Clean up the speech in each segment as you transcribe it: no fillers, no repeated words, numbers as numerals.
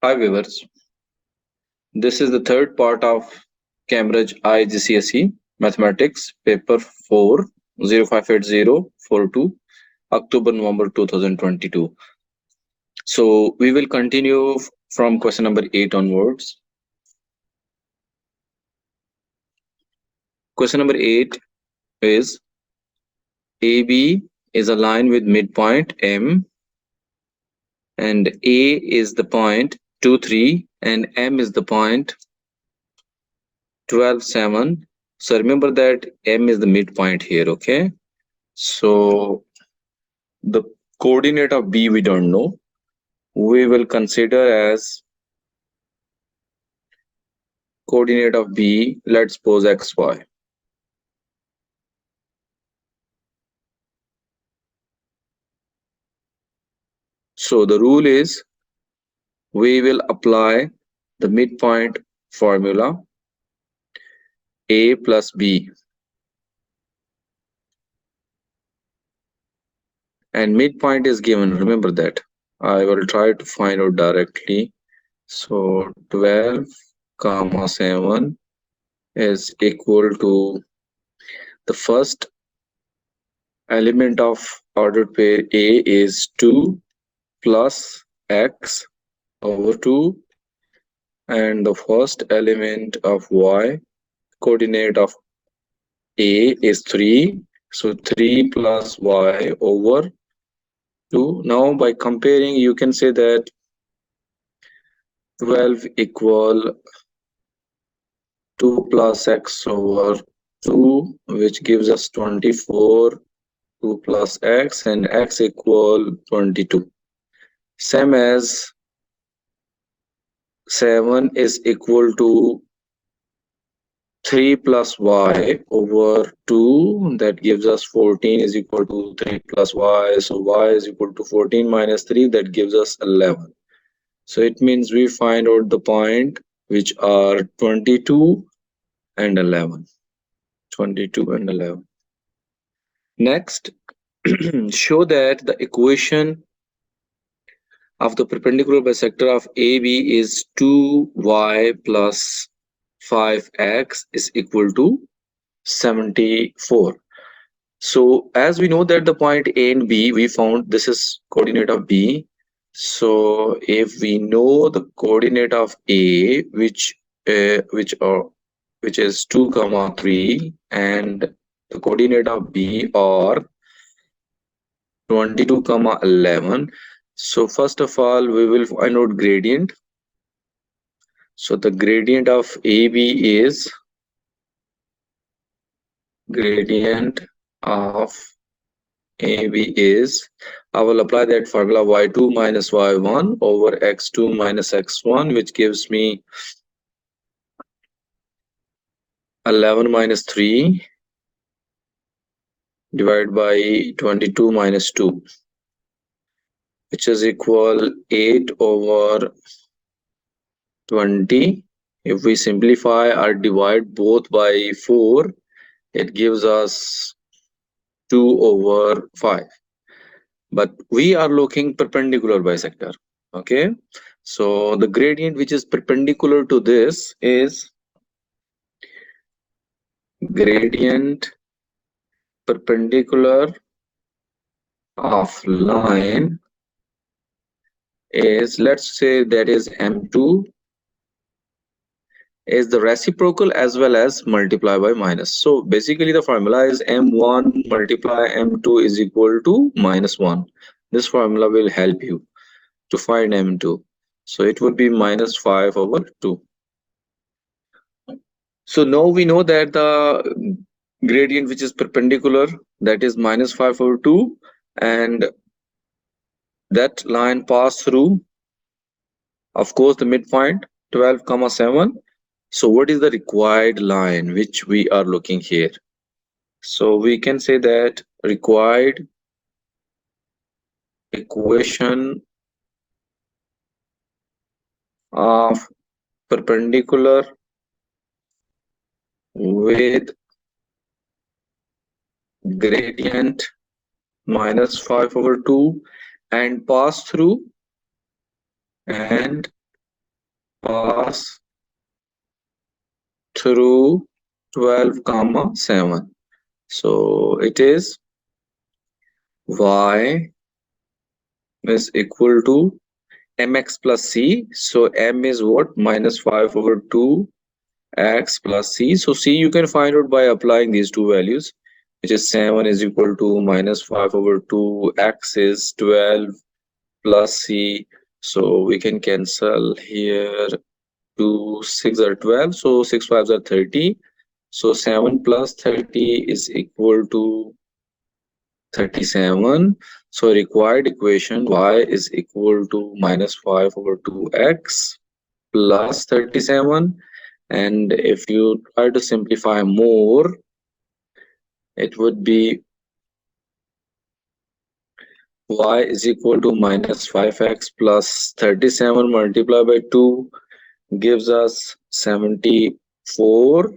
Hi viewers, this is the third part of Cambridge IGCSE Mathematics Paper 4 058042 October-November 2022. So we will continue from question number 8 onwards. Question number 8 is AB is a line with midpoint M and A is the point 2, 3 and M is the point 12, 7. So remember that M is the midpoint here, okay? So the coordinate of B we don't know. We will consider as coordinate of B, let's suppose xy. So the rule is we will apply the midpoint formula A plus B, and midpoint is given, remember that. I will try to find out directly. So 12 comma 7 is equal to the first element of ordered pair A is 2 plus x over 2, and the first element of y coordinate of A is 3, so 3 plus y over 2. Now by comparing you can say that 12 equal 2 plus x over 2, which gives us 24, 2 plus x, and x equal 22. Same as 7 is equal to 3 plus y over 2, that gives us 14 is equal to 3 plus y, so y is equal to 14 minus 3, that gives us 11. So it means we find out the point which are 22 and 11. 22 and 11. Next, show that the equation of the perpendicular bisector of AB is 2y plus 5x is equal to 74. So as we know that the point A and B, we found this is coordinate of B. So if we know the coordinate of A, which is 2 comma 3, and the coordinate of B are 22 comma 11. So first of all we will find out gradient. So the gradient of AB is gradient of AB is, I will apply that formula y2 minus y1 over x2 minus x1, which gives me 11 minus 3 divided by 22 minus 2, which is equal 8 over 20. If we simplify or divide both by 4, it gives us 2 over 5. But we are looking perpendicular bisector, okay? So the gradient which is perpendicular to this is gradient perpendicular of line is, let's say that is M2, is the reciprocal as well as multiply by minus. So basically the formula is M1 multiply M2 is equal to minus 1. This formula will help you to find M2. So it would be minus 5 over 2. So now we know that the gradient which is perpendicular, that is minus 5 over 2, and that line pass through, of course, the midpoint 12 comma 7. So what is the required line which we are looking here? So we can say that required equation of perpendicular with gradient minus 5 over 2 and pass through and pass through 12 comma 7. So it is y is equal to mx plus c. So m is what? Minus 5 over 2 x plus c. So c you can find out by applying these two values, which is 7 is equal to minus 5 over 2, x is 12 plus c. So we can cancel here. 2 6 are 12, so 6 5s are 30. So 7 plus 30 is equal to 37. So required equation y is equal to minus 5 over 2x plus 37. And if you try to simplify more, it would be y is equal to minus 5x plus 37 multiplied by 2 gives us 74,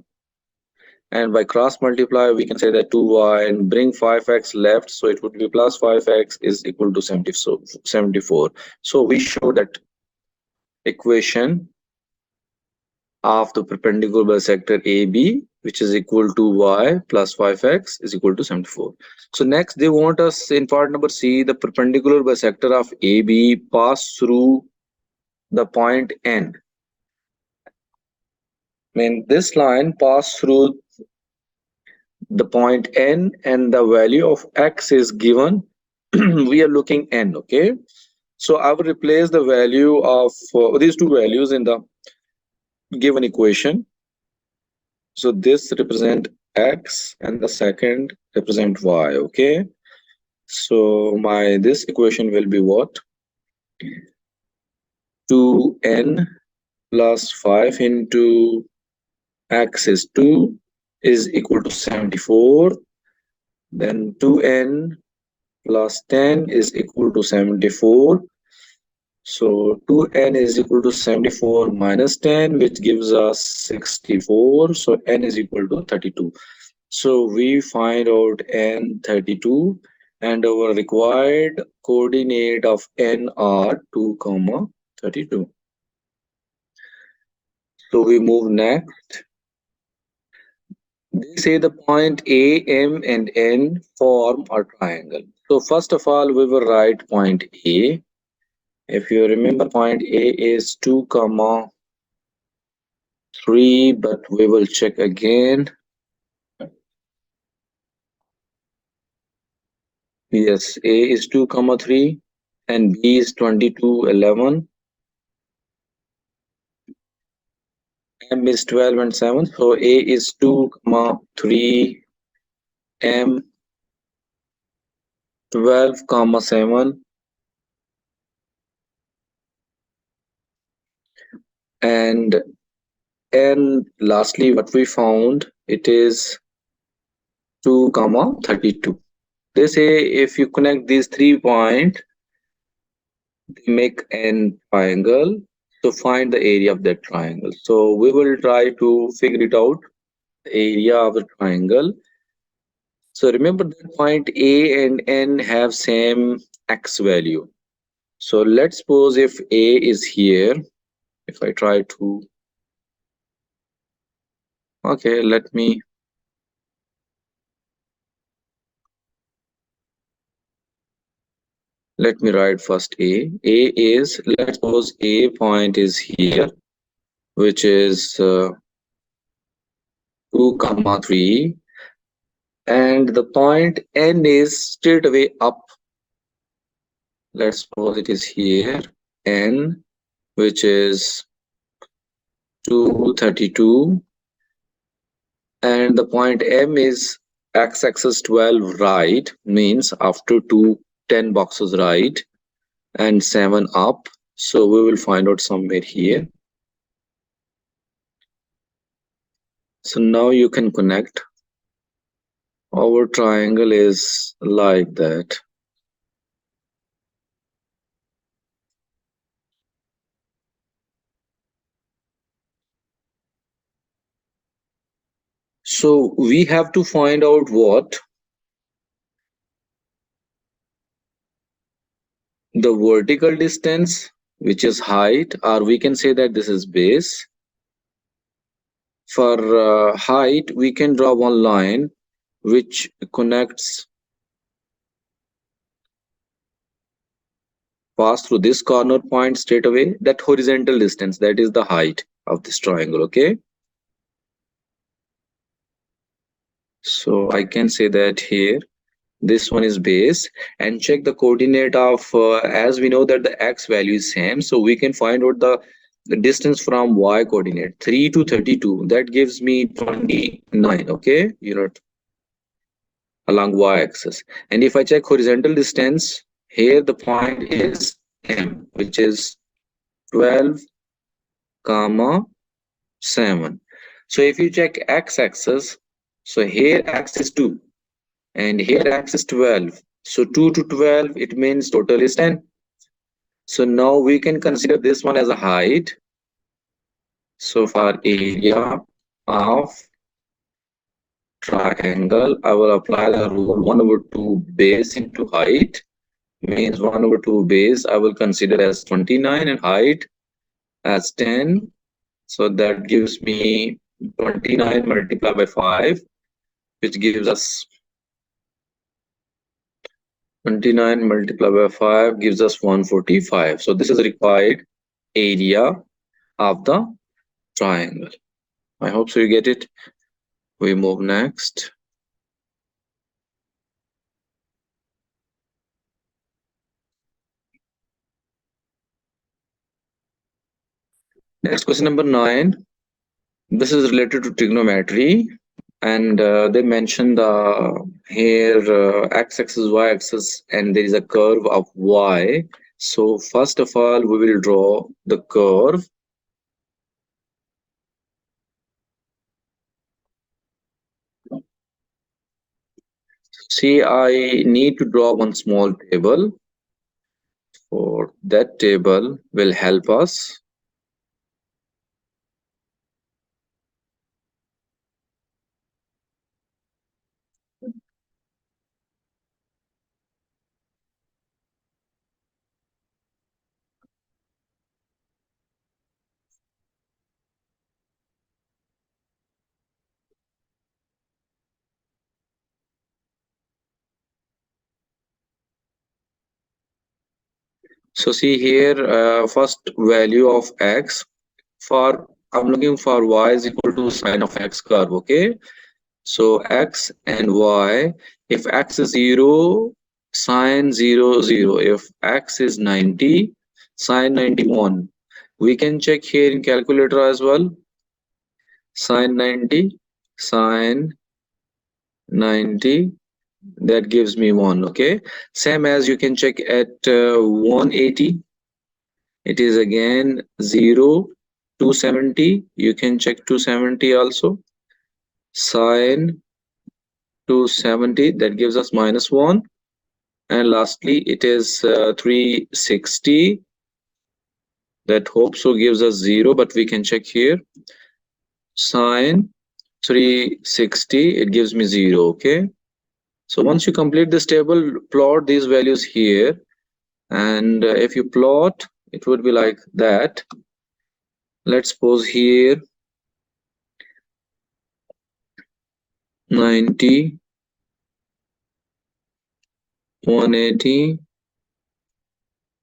and by cross multiply we can say that 2y and bring 5x left, so it would be plus 5x is equal to 70, so 74. So we show that equation of the perpendicular bisector AB, which is equal to y plus 5x is equal to 74. So next they want us in part number C, the perpendicular bisector of AB pass through the point N. I mean this line pass through the point N and the value of x is given. We are looking N, okay? So I will replace the value of these two values in the given equation. So this represent x and the second represent y, okay? So my this equation will be what? 2n plus 5 into x is 2 is equal to 74. Then 2n plus 10 is equal to 74. So 2n is equal to 74 minus 10, which gives us 64. So n is equal to 32. So we find out n 32, and our required coordinate of n are 2 comma 32. So we move next. They say the point A, M, and N form a triangle. So first of all, we will write point A. If you remember, point A is 2 comma 3, but we will check again. Yes, A is 2 comma 3 and B is 22 11. M is 12 and 7. So A is 2 comma 3, M 12 comma 7, and N lastly what we found, it is 2 comma 32. They say if you connect these 3 points, they make an triangle. So find the area of that triangle. So we will try to figure it out, the area of the triangle. So remember that point A and N have same x value. So let's suppose if A is here, if I try to, okay, let me write first A. A is, let's suppose A point is here, which is 2 comma 3, and the point N is straight away up. Let's suppose it is here, N, which is 232, and the point M is x-axis 12 right, means after 10 boxes right and 7 up. So we will find out somewhere here. So now you can connect. Our triangle is like that. So we have to find out what? The vertical distance which is height, or we can say that this is base. For height, we can draw one line which connects pass through this corner point straight away. That horizontal distance, that is the height of this triangle. Okay, so I can say that here this one is base, and check the coordinate of as we know that the x value is same, so we can find out the distance from y coordinate 3 to 32. That gives me 29. Okay, unit along y-axis. And if I check horizontal distance, here the point is m, which is 12 comma 7. So if you check x-axis, so here x is 2 and here x is 12. So 2 to 12, it means total is 10. So now we can consider this one as a height. So for area of triangle, I will apply the rule 1/2 base into height, means 1/2 base I will consider as 29 and height as 10. So that gives me 29 multiplied by 5, which gives us 29 multiplied by 5 gives us 145. So this is required area of the triangle. I hope so you get it. We move next. Next question number 9. This is related to trigonometry, and they mention the here x-axis, y-axis, and there is a curve of y. So first of all, we will draw the curve. See, I need to draw one small table. For that table will help us. So see here, first value of x. For I'm looking for y is equal to sine of x curve. Okay, so x and y. If x is 0, sine 0 0. If x is 90, sine 91. We can check here in calculator as well. Sine 90, sine 90, that gives me 1. Okay, same as you can check at 180. It is again 0, 270. You can check 270 also. Sine 270, that gives us -1. And lastly, it is 360. That hope so gives us 0, but we can check here. Sine 360, it gives me 0. Okay. So once you complete this table, plot these values here. And if you plot, it would be like that. Let's suppose here 90, 180,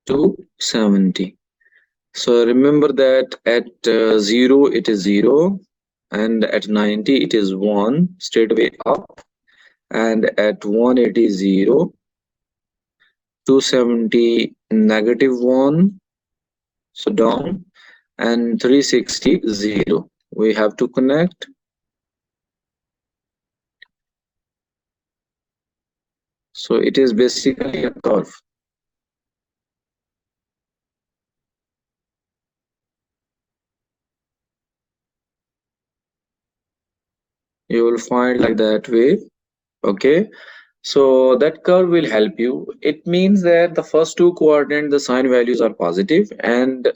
270. So remember that at 0 it is 0, and at 90 it is 1 straight away up, and at 180 0, 270 -1, so down, and 360 0. We have to connect. So it is basically a curve. You will find like that way. Okay, so that curve will help you. It means that the first two quadrant the sign values are positive, and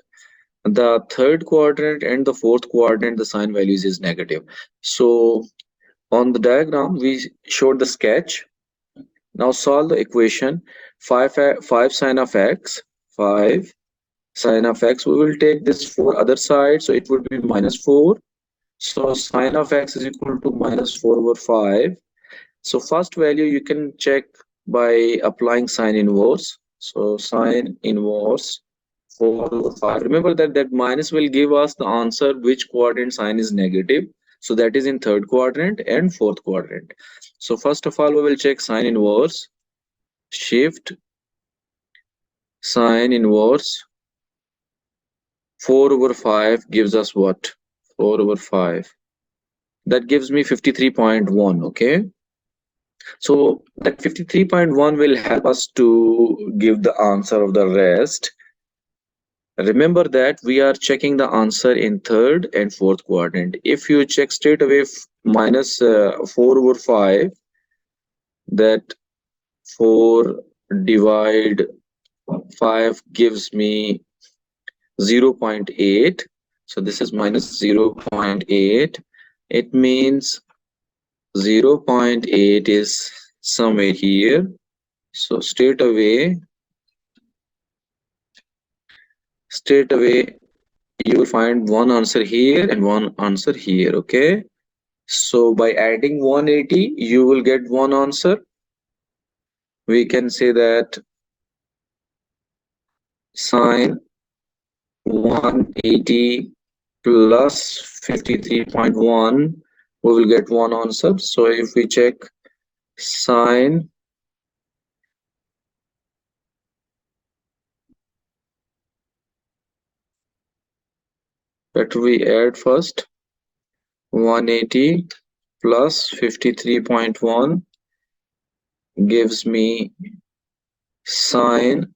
the third quadrant and the fourth quadrant the sign values is negative. So on the diagram we showed the sketch. Now solve the equation. 5 sine of x, 5 Sine of x, we will take this 4 other side, so it would be minus 4. So sine of x is equal to minus 4 over 5. So first value you can check by applying sine inverse. So sine inverse 4 over 5. Remember that minus will give us the answer which quadrant sine is negative. So that is in third quadrant and fourth quadrant. So first of all, we will check sine inverse. Shift sine inverse 4 over 5 gives us what? 4 over 5. That gives me 53.1, okay? So that 53.1 will help us to give the answer of the rest. Remember that we are checking the answer in third and fourth quadrant. If you check straight away minus 4 over 5, that 4 divide 5 gives me 0.8. So this is minus 0.8. It means 0.8 is somewhere here. So straight away you will find one answer here and one answer here, okay? So by adding 180 you will get one answer. We can say that sine 180 plus 53.1, we will get one answer. So if we check sine that we add first 180 plus 53.1 gives me sine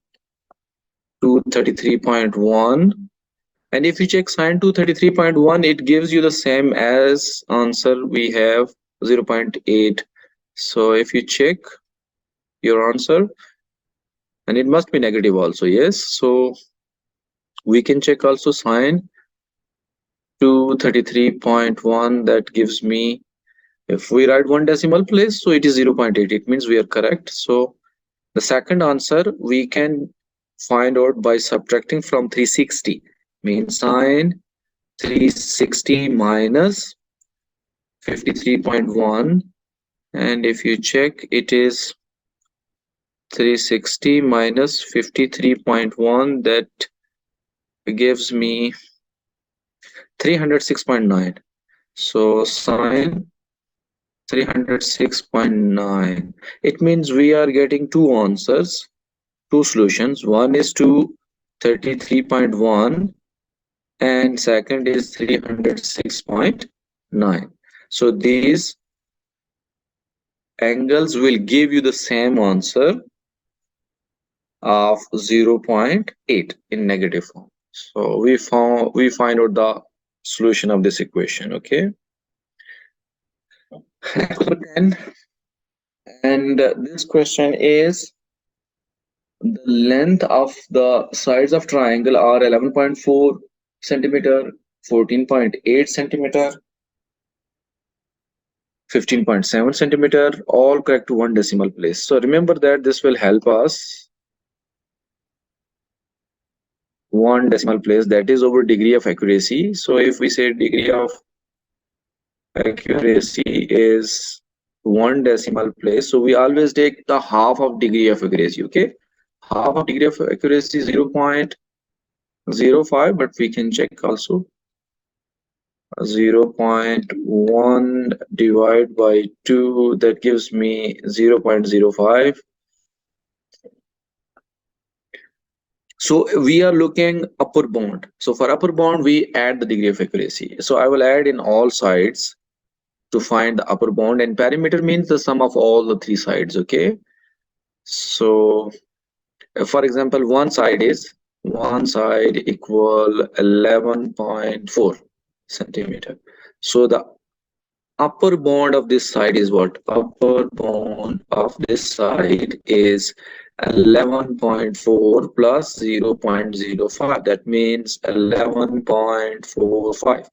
233.1, and if you check sine 233.1 it gives you the same as answer we have 0.8. So if you check your answer, and it must be negative also, yes, so we can check also sine 233.1, that gives me, if we write one decimal place, so it is 0.8, it means we are correct. So the second answer we can find out by subtracting from 360, means sine 360 minus 53.1, and if you check it is 360 minus 53.1, that gives me 306.9. So sine 306.9, it means we are getting two answers, two solutions. One is 233.1 and second is 306.9. So these angles will give you the same answer of 0.8 in negative form. So we find out the solution of this equation, okay? Next number 10, and this question is the length of the sides of triangle are 11.4 centimeter, 14.8 centimeter, 15.7 centimeter, all correct to one decimal place. So remember that this will help us one decimal place, that is over degree of accuracy. So if we say degree of accuracy is one decimal place, so we always take the half of degree of accuracy, okay? Half of degree of accuracy is 0.05, but we can check also 0.1 divided by 2, that gives me 0.05. So we are looking upper bound. So for upper bound, we add the degree of accuracy. So I will add in all sides to find the upper bound, and perimeter means the sum of all the three sides, okay? So for example, one side equal 11.4 centimeter. So the upper bound of this side is what? Upper bound of this side is 11.4 plus 0.05. That means 11.45.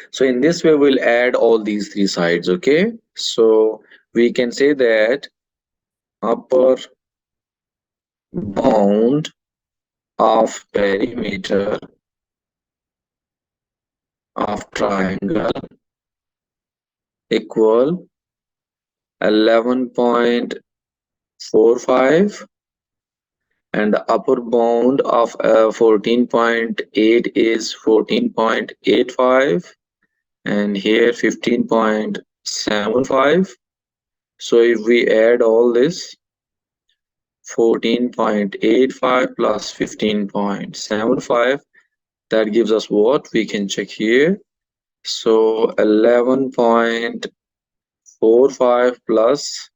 So in this way, we'll add all these three sides, okay? So we can say that upper bound of perimeter of triangle equal 11.45, and the upper bound of 14.8 is 14.85, and here 15.75. So if we add all this, 14.85 plus 15.75, that gives us what? We can check here. So 11.45 plus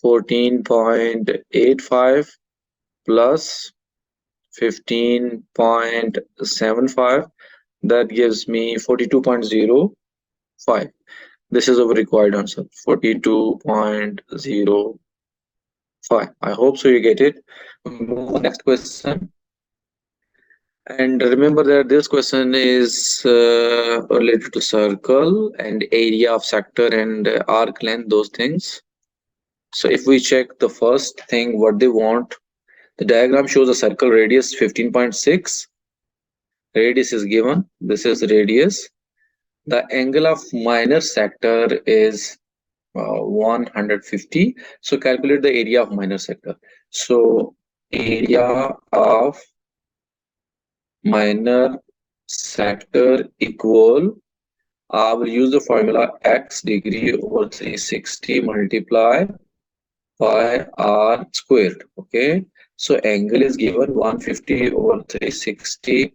14.85 plus 15.75, that gives me 42.05. This is our required answer, 42.05. I hope so you get it. We move on next question. And remember that this question is related to circle and area of sector and arc length, those things. So if we check the first thing, what they want, the diagram shows a circle radius 15.6. Radius is given. This is radius. The angle of minor sector is 150. So calculate the area of minor sector. So area of minor sector equal, I will use the formula x degree over 360 multiply by r squared. Okay, so angle is given 150 over 360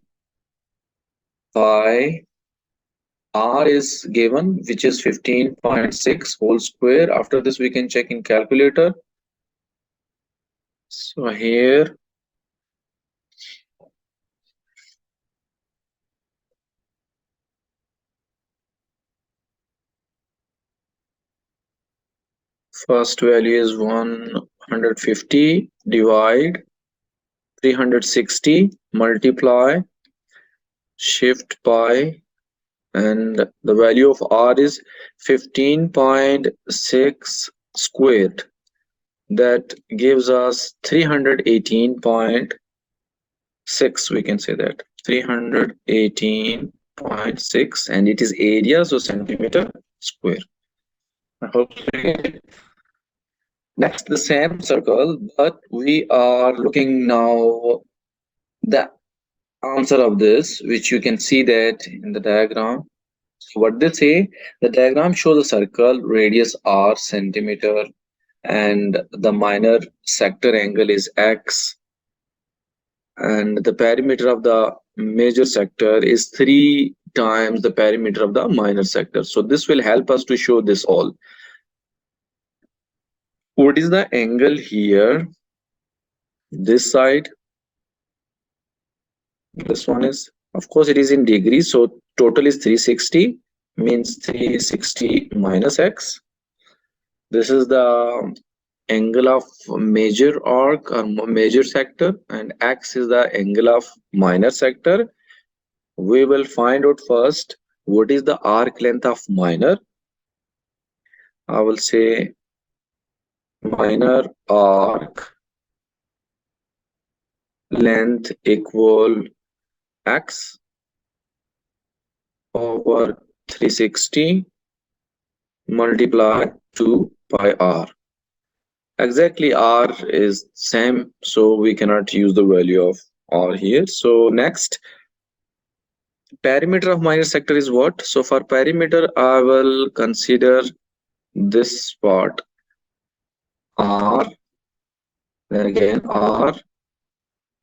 by r is given, which is 15.6 whole square. After this we can check in calculator. So here first value is 150 divide 360 multiply shift by, and the value of r is 15.6 squared. That gives us 318.6. We can say that 318.6, and it is area, so centimeter square. I hope you get it. Next, the same circle, but we are looking now the answer of this, which you can see that in the diagram. So what they say, the diagram shows a circle, radius r centimeter, and the minor sector angle is x, and the perimeter of the major sector is 3 times the perimeter of the minor sector. So this will help us to show this all. What is the angle here? This side, this one is, of course it is in degrees, so total is 360, means 360 minus x. This is the angle of major arc or major sector, and x is the angle of minor sector. We will find out first what is the arc length of minor. I will say minor arc length equal x over 360 multiply 2 pi r. Exactly, r is same, so we cannot use the value of r here. So next, perimeter of minor sector is what? So for perimeter, I will consider this part r, then again r,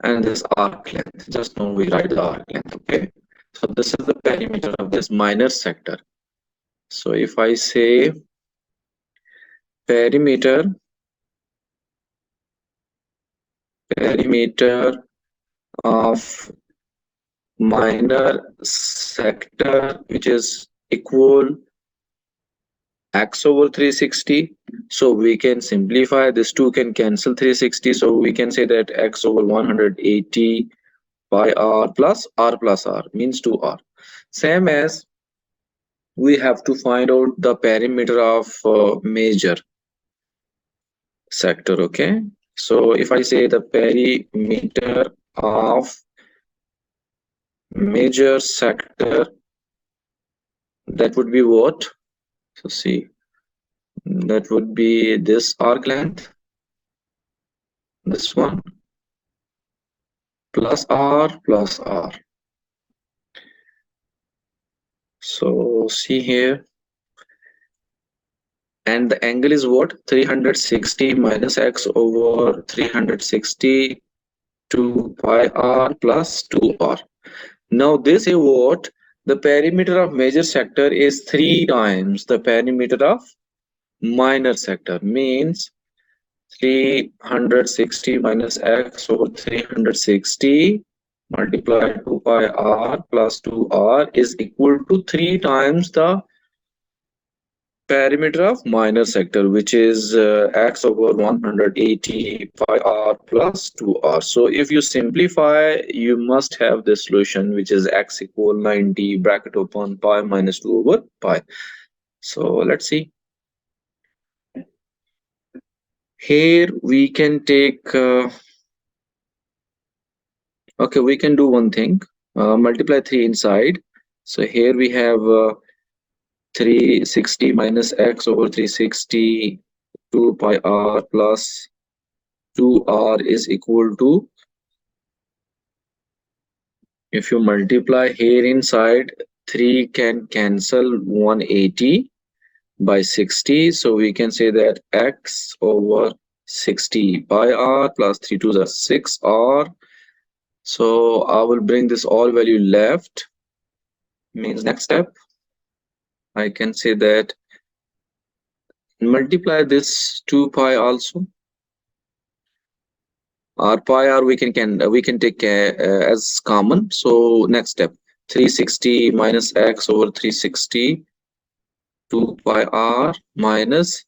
and this arc length. Just now we write the arc length. Okay, so this is the perimeter of this minor sector. So if I say perimeter of minor sector, which is equal x over 360, so we can simplify, this 2 can cancel 360, so we can say that x over 180 by r plus r means 2r. Same as we have to find out the perimeter of major sector. Okay, so if I say the perimeter of major sector, that would be what? So see, that would be this arc length, this one, plus r. So see here, and the angle is what? 360 minus x over 360 to pi r plus 2r. Now this is what? The perimeter of major sector is 3 times the perimeter of minor sector, means 360 minus x over 360 multiplied 2 pi r plus 2r is equal to 3 times the perimeter of minor sector, which is x over 180 pi r plus 2r. So if you simplify, you must have the solution, which is x equal 90 bracket open pi minus 2 over pi. So let's see. Here we can take okay, we can do one thing, multiply 3 inside. So here we have 360 minus x over 360 2 pi r plus 2r is equal to, if you multiply here inside, 3 can cancel 180 by 60. So we can say that x over 60 pi r plus 3 to the 6r. So I will bring this all value left, means next step I can say that multiply this 2 pi also. R pi r we can take as common. So next step, 360 minus x over 360 2 pi r minus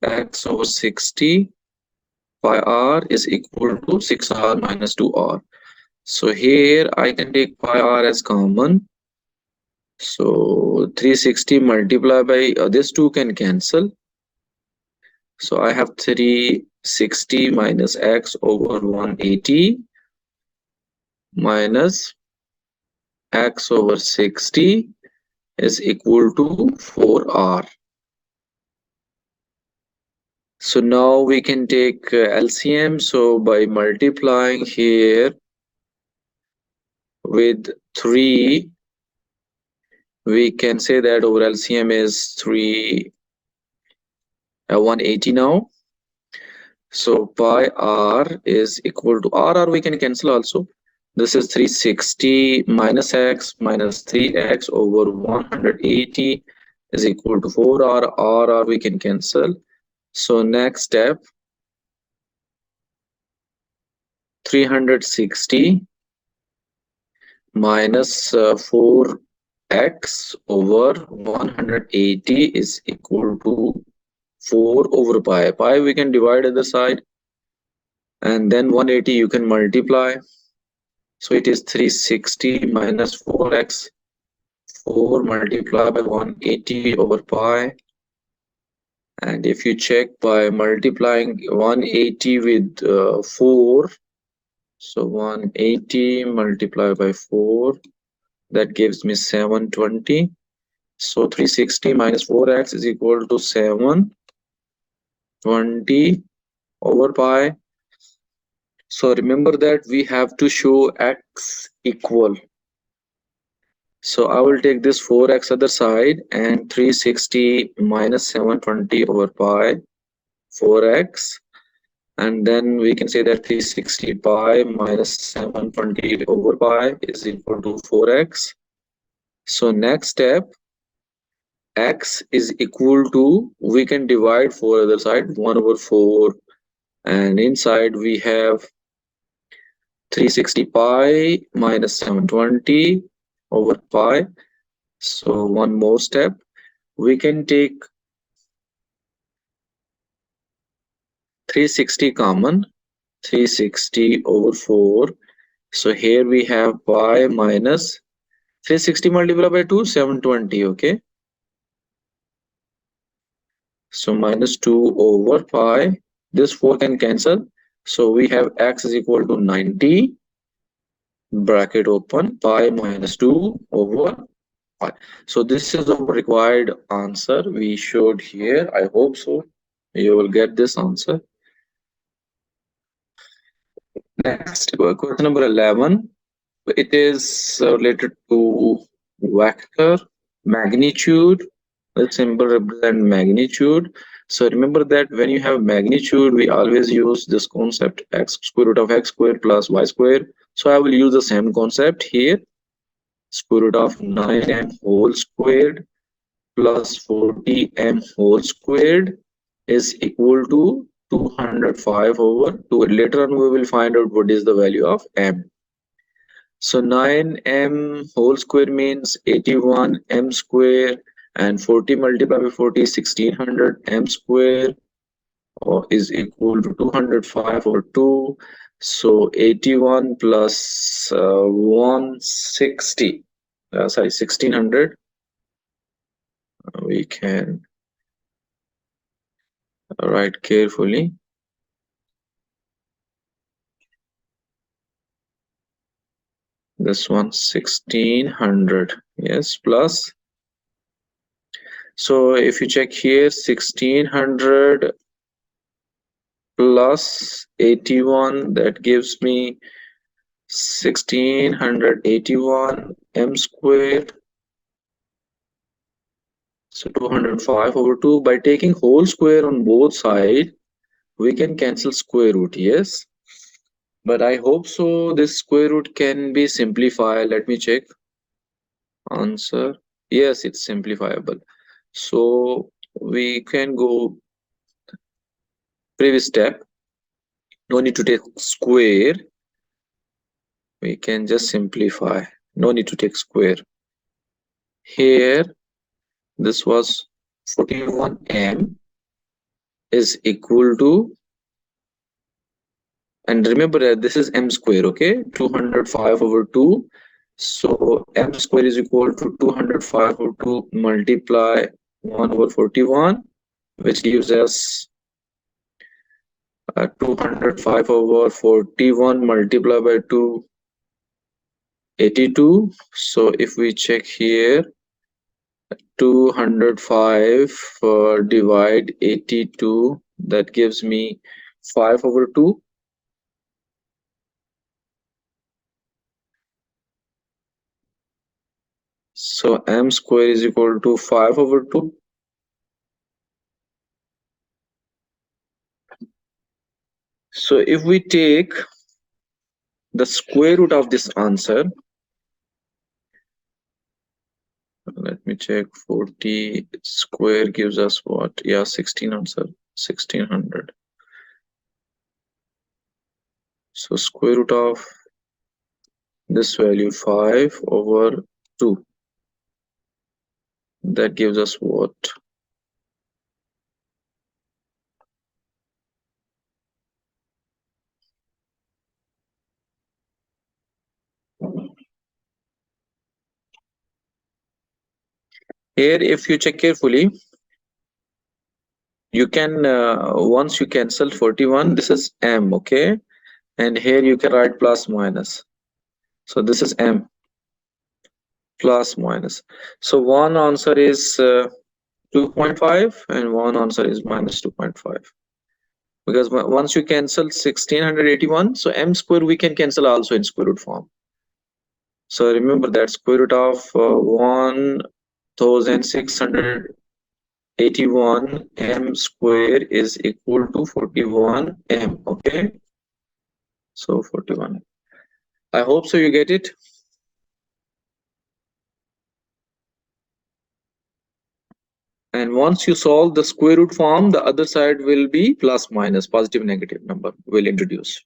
x over 60 pi r is equal to 6r minus 2r. So here I can take pi r as common. So 360 multiplied by this 2 can cancel. So I have 360 minus x over 180 minus x over 60 is equal to 4r. So now we can take LCM. So by multiplying here with 3, we can say that our LCM is 180 now. So pi r is equal to r we can cancel also. This is 360 minus x minus 3x over 180 is equal to 4r. R we can cancel. So next step, 360 minus 4x over 180 is equal to 4 over pi. Pi we can divide other side, and then 180 you can multiply. So it is 360 minus 4x, 4 multiplied by 180 over pi. And if you check by multiplying 180 with 4, so 180 multiplied by 4, that gives me 720. So 360 minus 4x is equal to 720 over pi. So remember that we have to show x equal. So I will take this 4x other side, and 360 minus 720 over pi 4x, and then we can say that 360 pi minus 720 over pi is equal to 4x. So next step, x is equal to, we can divide 4 other side, 1 over 4, and inside we have 360 pi minus 720 over pi. So one more step, we can take 360 common, 360 over 4. So here we have pi minus 360 multiplied by 2, 720, okay? So minus 2 over pi, this 4 can cancel. So we have x is equal to 90 bracket open, pi minus 2 over pi. So this is our required answer we showed here. I hope so you will get this answer. Next, question number 11. It is related to vector magnitude. The symbol represent magnitude. So remember that when you have magnitude, we always use this concept x square root of x square plus y square. So I will use the same concept here. Square root of 9m whole squared plus 40m whole squared is equal to 205 over 2. Later on we will find out what is the value of m. So 9m whole square means 81m square, and 40 multiplied by 40 is 1600 m square, or is equal to 205 over 2. So 81 plus 160, sorry, 1600. We can write carefully. This one 1600, yes, plus. So if you check here, 1600 plus 81, that gives me 1681 m squared. So 205 over 2. By taking whole square on both sides, we can cancel square root, yes. But I hope so this square root can be simplified. Let me check. Answer. Yes, it's simplifiable. So we can go previous step. No need to take square. We can just simplify. No need to take square. Here, this was 41m is equal to, and remember that this is m square, okay? 205 over 2. So m square is equal to 205 over 2 multiply 1 over 41, which gives us 205 over 41 multiplied by 2, 82. So if we check here, 205 divide 82, that gives me 5 over 2. So m square is equal to 5 over 2. So if we take the square root of this answer, let me check, 40 square gives us what? Yeah, 16 answer, 1600. So square root of this value 5 over 2, that gives us what? Here if you check carefully, you can once you cancel 41, this is m, okay, and here you can write plus minus. So this is m plus minus. So one answer is 2.5 and one answer is minus 2.5, because once you cancel 1681, so m square we can cancel also in square root form. So remember that square root of 1681 m square is equal to 41 m, okay. So 41. I hope so you get it. And once you solve the square root form, the other side will be plus minus, positive negative number will introduce.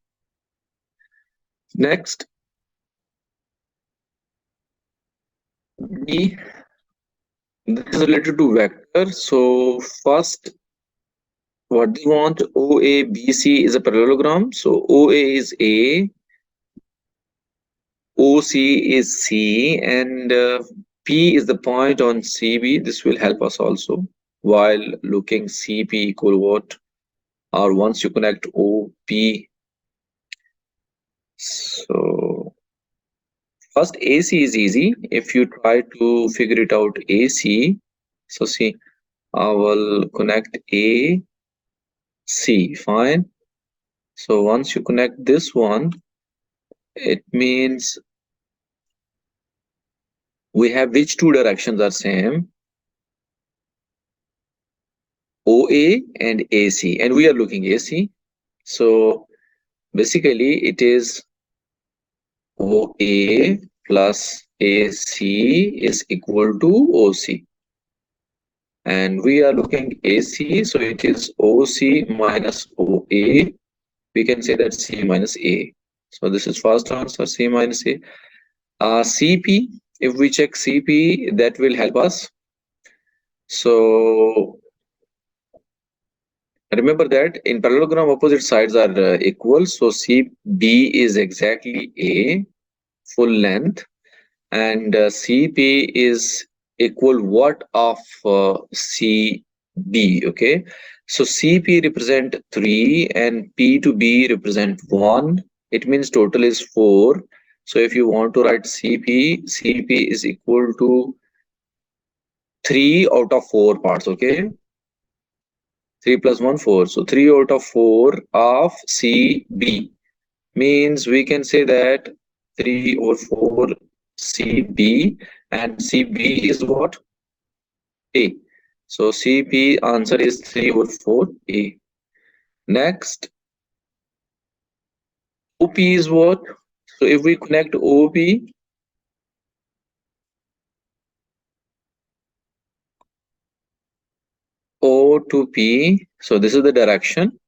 Next, B, this is related to vector. So first, what do you want? OABC is a parallelogram. So OA is A, OC is C, and P is the point on CB. This will help us also while looking CP equal what, or once you connect OP. So First, AC is easy. If you try to figure it out, AC. So see, I will connect A, C. Fine. So once you connect this one, it means we have which two directions are same? OA and AC, and we are looking AC. So basically, it is OA plus AC is equal to OC. And we are looking AC, so it is OC minus OA. We can say that C minus A. So this is first answer, C minus A. CP, if we check CP, that will help us. So remember that in parallelogram, opposite sides are equal. So CB is exactly A, full length, and CP is equal what of CB, okay? So CP represent 3 and P to B represent 1. It means total is 4. So if you want to write CP is equal to 3 out of 4 parts, okay? 3 plus 1, 4. So 3 out of 4 of CB means we can say that 3 over 4 CB, and CB is what? A. So CP answer is 3 over 4 A. Next, OP is what? So if we connect OP, O to P, so this is the direction.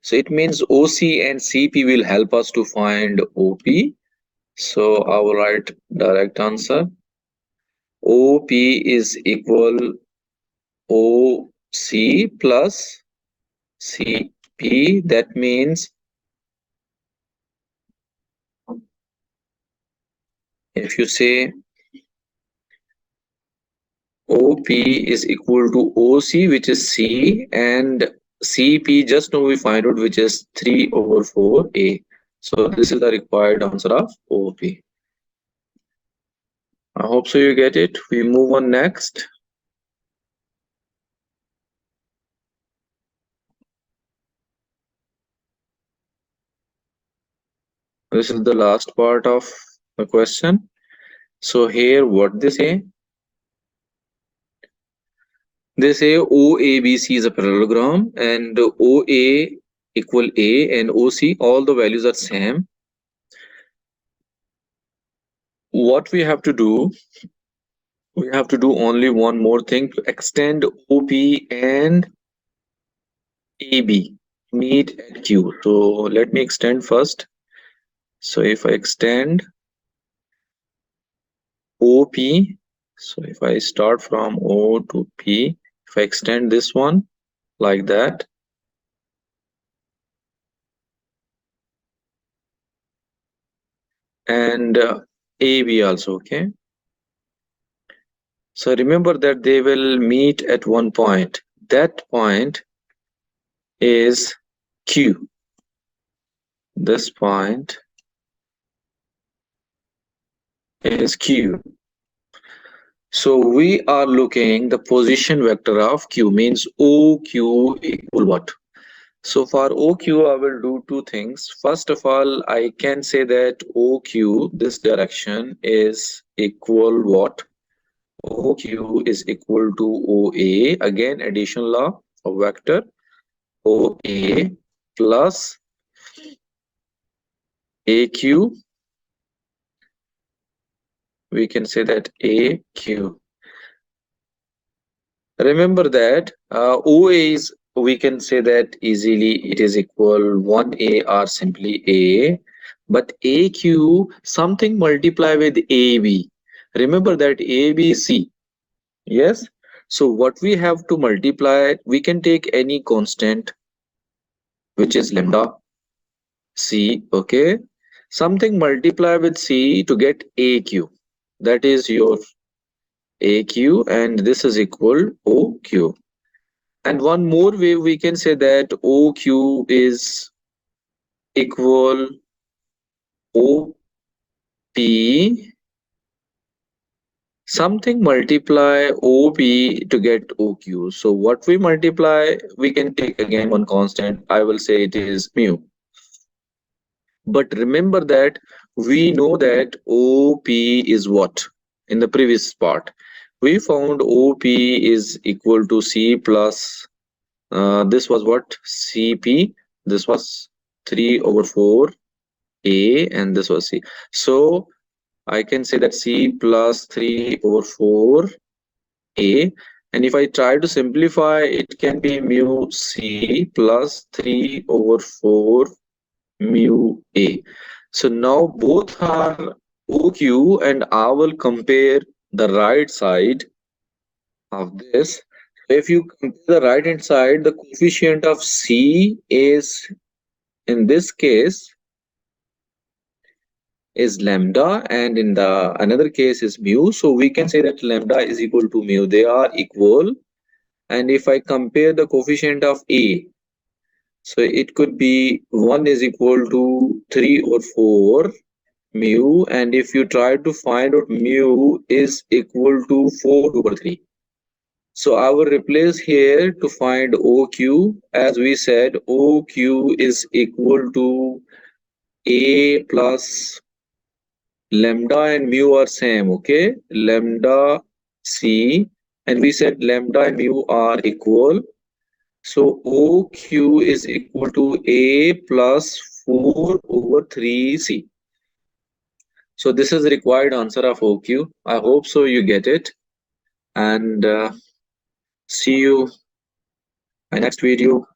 So it means OC and CP will help us to find OP. So I will write direct answer. OP is equal OC plus CP. That means if you say OP is equal to OC, which is C, and CP, just now we find out, which is 3 over 4A. So this is the required answer of OP. I hope so you get it. We move on next. This is the last part of the question. So here what they say? They say OABC is a parallelogram and OA equal A and OC, all the values are same. What we have to do, we have to do only one more thing to extend OP and AB meet at Q. So let me extend first. So if I extend OP, so if I start from O to P, if I extend this one like that, and AB also, okay? So remember that they will meet at one point. That point is Q. This point is Q. So we are looking the position vector of Q, means OQ equal what? So for OQ, I will do two things. First of all, I can say that OQ, this direction, is equal what? OQ is equal to OA, again addition law of vector, OA plus AQ. We can say that AQ. Remember that OA is, we can say that easily it is equal 1A or simply A, but AQ something multiply with AB. Remember that ABC, yes? So what we have to multiply, we can take any constant which is lambda C, okay? Something multiply with C to get AQ. That is your AQ, and this is equal OQ. And one more way we can say that OQ is equal OP something multiply OP to get OQ. So what we multiply, we can take again one constant. I will say it is mu. But remember that we know that OP is what? In the previous part, we found OP is equal to C plus, this was what? CP. This was 3 over 4 A and this was C. So I can say that C plus 3 over 4 A, and if I try to simplify, it can be mu C plus 3 over 4 mu A. So now both are OQ, and I will compare the right side of this. If you compare the right hand side, the coefficient of C is, in this case, is lambda, and in the another case is mu. So we can say that lambda is equal to mu. They are equal. And if I compare the coefficient of A, so it could be 1 is equal to 3 or 4 mu, and if you try to find out mu is equal to 4 over 3. So I will replace here to find OQ. As we said, OQ is equal to A plus lambda and mu are same, okay? Lambda C, and we said lambda and mu are equal. So OQ is equal to A plus 4 over 3C. So this is the required answer of OQ. I hope so you get it. And see you in my next video.